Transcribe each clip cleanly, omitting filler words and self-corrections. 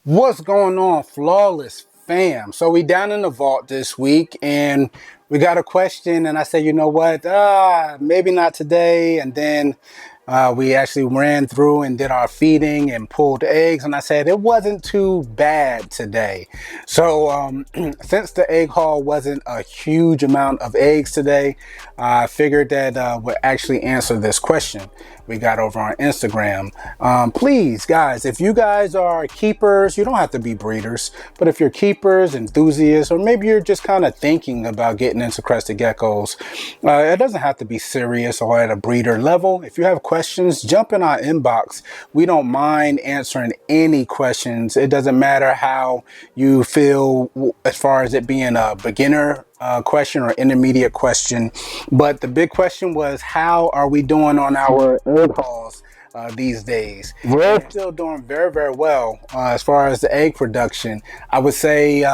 What's going on, Flawless fam? So we down in the vault this week and we got a question, and I said, you know what, maybe not today. And then we actually ran through and did our feeding and pulled eggs, and I said it wasn't too bad today. So since the egg haul wasn't a huge amount of eggs today, I figured that we'll actually answer this question we got over on Instagram. Please, guys, if you guys are keepers, you don't have to be breeders, but if you're keepers, enthusiasts, or maybe you're just kind of thinking about getting into crested geckos, it doesn't have to be serious or at a breeder level. If you have questions, jump in our inbox. We don't mind answering any questions. It doesn't matter how you feel as far as it being a beginner question or intermediate question, but the big question was, how are we doing on our egg hauls these days? We're still doing very well as far as the egg production. I would say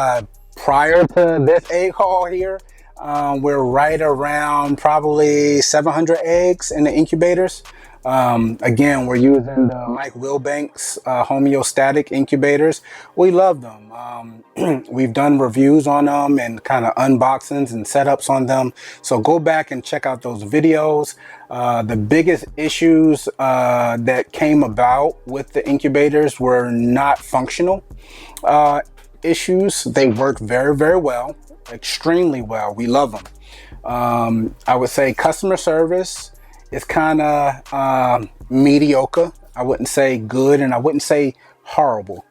prior to this egg haul here, we're right around probably 700 eggs in the incubators. Again, we're using the Mike Wilbanks homeostatic incubators. We love them. We've done reviews on them and kind of unboxings and setups on them. So go back and check out those videos. The biggest issues that came about with the incubators were not functional issues. They work very well, extremely well. We love them. I would say customer service is kind of mediocre. I wouldn't say good, and I wouldn't say horrible.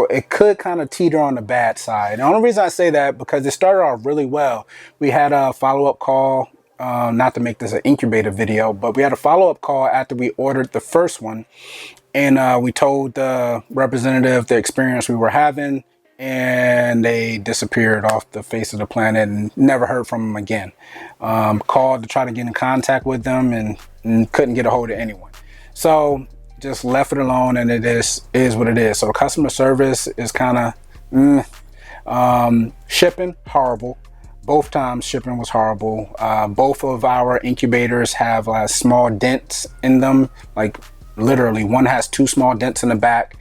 It could kind of teeter on the bad side. The only reason I say that, because it started off really well. We had a follow-up call, not to make this an incubator video, but we had a follow-up call after we ordered the first one, and we told the representative the experience we were having, and they disappeared off the face of the planet and never heard from them again. Called to try to get in contact with them and couldn't get a hold of anyone. So just left it alone, and it is what it is. So customer service is kind of shipping, horrible. Both times shipping was horrible. Both of our incubators have small dents in them, like literally one has 2 small dents in the back,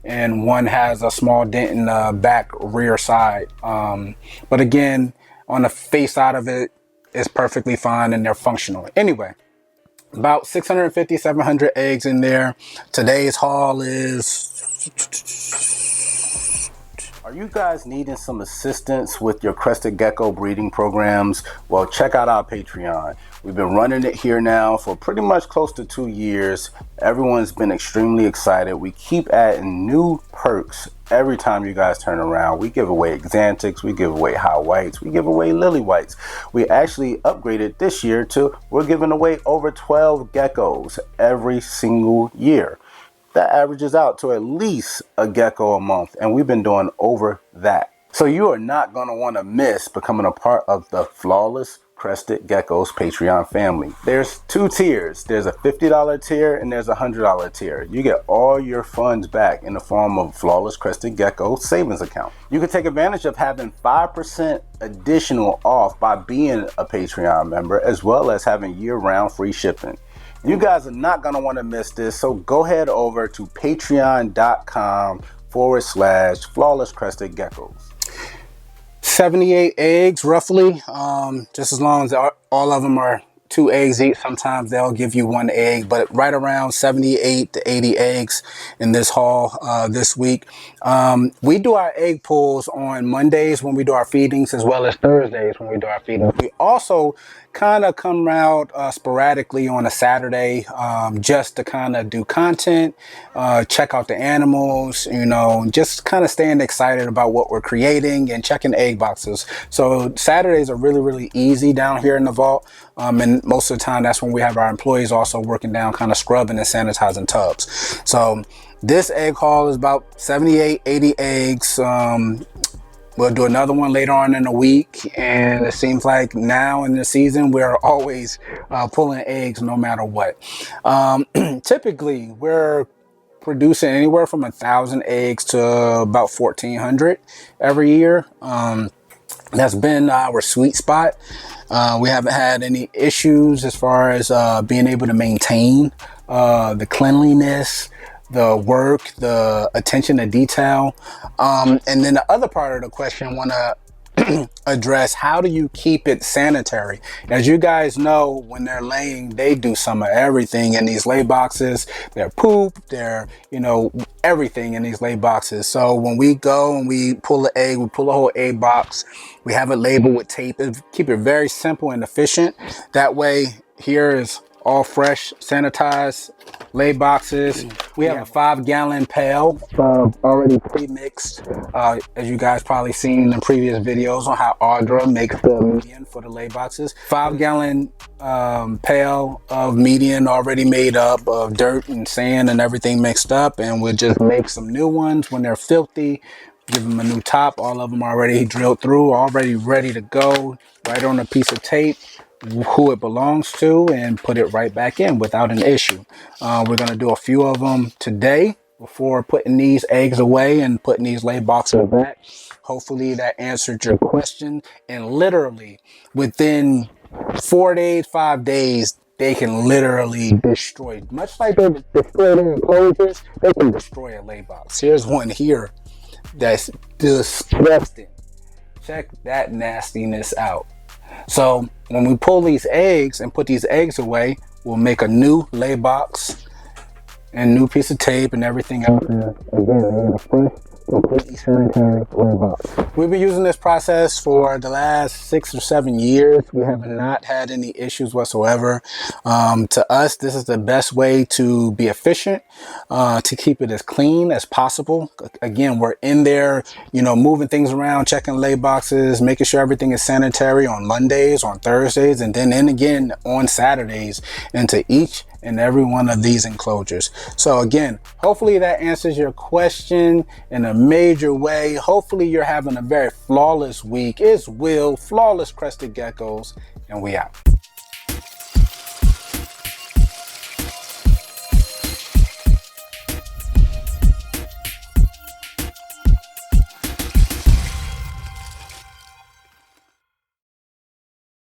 and one has a small dent in the back rear side. But again, on the face side of it, it's perfectly fine and they're functional. Anyway, about 650, 700 eggs in there. Today's haul is... Are you guys needing some assistance with your crested gecko breeding programs? Well, check out our Patreon. We've been running it here now for pretty much close to 2 years. Everyone's been extremely excited. We keep adding new perks every time you guys turn around. We give away Xanthics, we give away high whites, we give away lily whites. We actually upgraded this year to we're giving away over 12 geckos every single year. That averages out to at least a gecko a month, and we've been doing over that. So you are not going to want to miss becoming a part of the Flawless Crested Geckos Patreon family. There's 2 tiers. There's a $50 tier and there's a $100 tier. You get all your funds back in the form of Flawless Crested Gecko savings account. You can take advantage of having 5% additional off by being a Patreon member, as well as having year-round free shipping. You guys are not going to want to miss this, so go head over to patreon.com/Flawless Crested Geckos. 78 eggs roughly, just as long as all of them are 2 eggs each. Sometimes they'll give you 1 egg, but right around 78 to 80 eggs in this haul this week. We do our egg pulls on Mondays when we do our feedings, as well as Thursdays when we do our feedings. We also kind of come out sporadically on a Saturday, just to kind of do content, check out the animals, you know, just kind of staying excited about what we're creating and checking egg boxes. So Saturdays are really easy down here in the vault, and most of the time that's when we have our employees also working down, kind of scrubbing and sanitizing tubs. So this egg haul is about 78, 80 eggs. We'll do another one later on in the week, and it seems like now in the season we're always pulling eggs no matter what. Typically we're producing anywhere from 1,000 eggs to about 1,400 every year. That's been our sweet spot. We haven't had any issues as far as being able to maintain the cleanliness, the work, the attention to detail. And then the other part of the question I want to address, how do you keep it sanitary? As you guys know, when they're laying, they do some of everything in these lay boxes. Their poop, their, everything in these lay boxes. So when we go and we pull an egg, we pull a whole egg box, we have it labeled with tape. Keep it very simple and efficient. That way, here is all fresh, sanitized lay boxes. We have a 5-gallon pail already pre-mixed, as you guys probably seen in previous videos on how Audra makes the median for the lay boxes. 5-gallon pail of median already made up of dirt and sand and everything mixed up, and we'll just make some new ones when they're filthy. Give them a new top. All of them already drilled through, already ready to go, right on a piece of tape, who it belongs to, and put it right back in without an issue. We're going to do a few of them today before putting these eggs away and putting these lay boxes back. Hopefully that answered your question. And literally within 4 days, 5 days, they can literally destroy, much like they destroy their enclosures, they can destroy a lay box. Here's one here that's disgusting. Check that nastiness out. So when we pull these eggs and put these eggs away, we'll make a new lay box and new piece of tape and everything else. Again, a fresh, completely sanitary lay box. We've been using this process for the last 6 or 7 years. We have not had any issues whatsoever. To us, this is the best way to be efficient, to keep it as clean as possible. Again, we're in there, moving things around, checking lay boxes, making sure everything is sanitary on Mondays, on Thursdays, and then again on Saturdays into each and every one of these enclosures. So again, hopefully that answers your question in a major way. Hopefully you're having a very flawless week. It's Will, Flawless Crested Geckos, and we out.